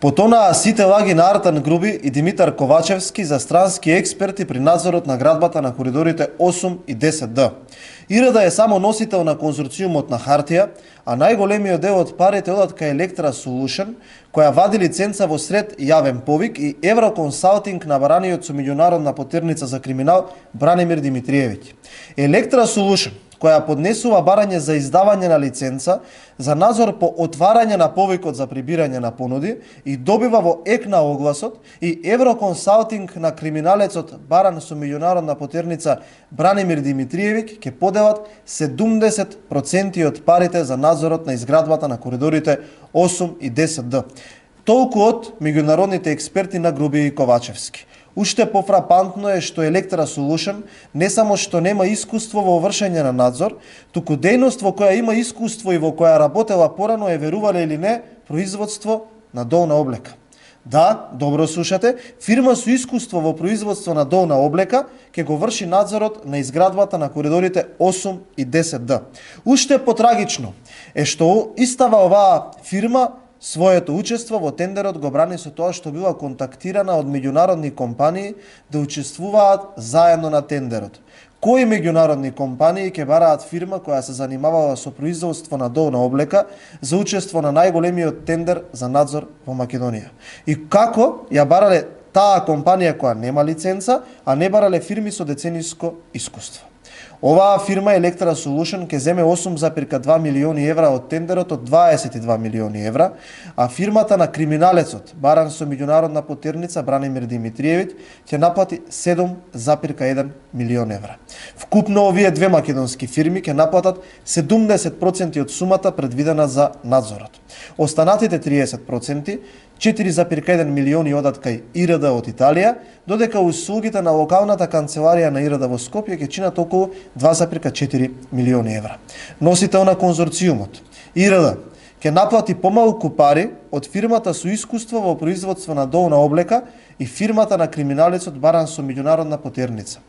Потонаа сите лаги на Артан Груби и Димитар Ковачевски за странски експерти при надзорот на градбата на коридорите 8 и 10Д. ИРД е само носител на конзорциумот на хартија, а најголемиот дел од парите одат кај Electra Solution, која вади лиценца во сред јавен повик, и Евроконсалтинг на бараниот со меѓународна потерница за криминал Бранимир Димитриевиќ. Electra Solution, која поднесува барање за издавање на лиценца, за надзор по отварање на повикот за прибирање на понуди и добива во ЕК на огласот, и Евроконсалтинг на криминалецот баран со меѓународна потерница Бранимир Димитриевиќ ќе поделат 70% од парите за надзорот на изградбата на коридорите 8 и 10Д. Толку од меѓународните експерти на Груби и Ковачевски. Уште пофрапантно е што Electra Solution не само што нема искуство во вршење на надзор, туку дејност во која има искуство и во која работела порано е, верувале или не, производство на долна облека. Да, добро слушате, фирма со искуство во производство на долна облека ќе го врши надзорот на изградбата на коридорите 8 и 10Д. Уште потрагично е што истава оваа фирма своето учество во тендерот го брани со тоа што била контактирана од меѓународни компании да учествуваат заедно на тендерот. Кои меѓународни компании ќе бараат фирма која се занимавала со производство на долна облека за учество на најголемиот тендер за надзор во Македонија? И како ја барале таа компанија која нема лиценца, а не барале фирми со децениско искуство? Оваа фирма Electra Solution ќе земе 8,2 милиони евра од тендерот од 22 милиони евра, а фирмата на криминалецот, баран со меѓународна потерница Бранимир Димитриевиќ, ќе наплати 7,1 милион евра. Вкупно овие две македонски фирми ќе наплатат 70% од сумата предвидена за надзорот. Останатите 30%, 4,1 милиони одат кај ИРД од Италија, додека услугите на локалната канцеларија на ИРД во Скопје ќе чинат околу 2,4 милиони евра. Носител на конзорциумот, ИРД, ќе наплати помалку пари од фирмата со искуство во производство на долна облека и фирмата на криминалецот баран со меѓународна потерница.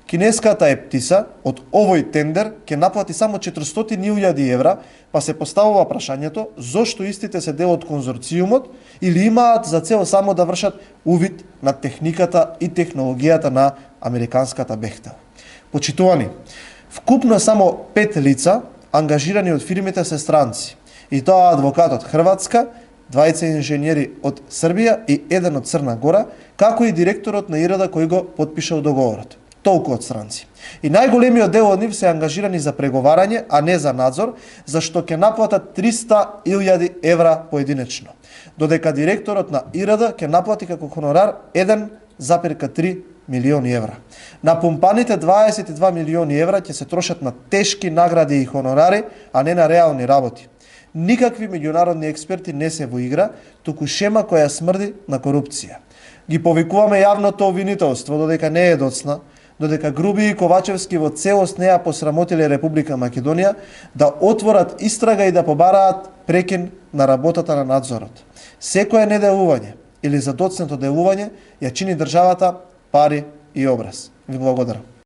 Кинеската Ептиса од овој тендер ќе наплати само 400.000 евра, па се поставува прашањето зошто истите се дел од конзорциумот или имаат за цел само да вршат увид на техниката и технологијата на американската Бехтел. Почитувани, вкупно само 5 лица ангажирани од фирмите се странци, и тоа адвокат од Хрватска, 20 инженери од Србија и 1 од Црна Гора, како и директорот на ИРД кој го потпишал договорот. Толку од странци. И најголемиот дел од нив се ангажирани за преговарање, а не за надзор, зашто ќе наплатат 300.000 евра поединечно, додека директорот на ИРД ќе наплати како хонорар 1,3 милиони евра. Напумпаните 22 милиони евра ќе се трошат на тешки награди и хонорари, а не на реални работи. Никакви меѓународни експерти не се во игра, туку шема која смрди на корупција. Ги повикуваме јавното обвинителство додека не е доцна, додека Груби и Ковачевски во целост не ја посрамотиле Република Македонија, да отворат истрага и да побараат прекин на работата на надзорот. Секое неделување или задоцнето делување ја чини државата пари и образ. Ви благодарам.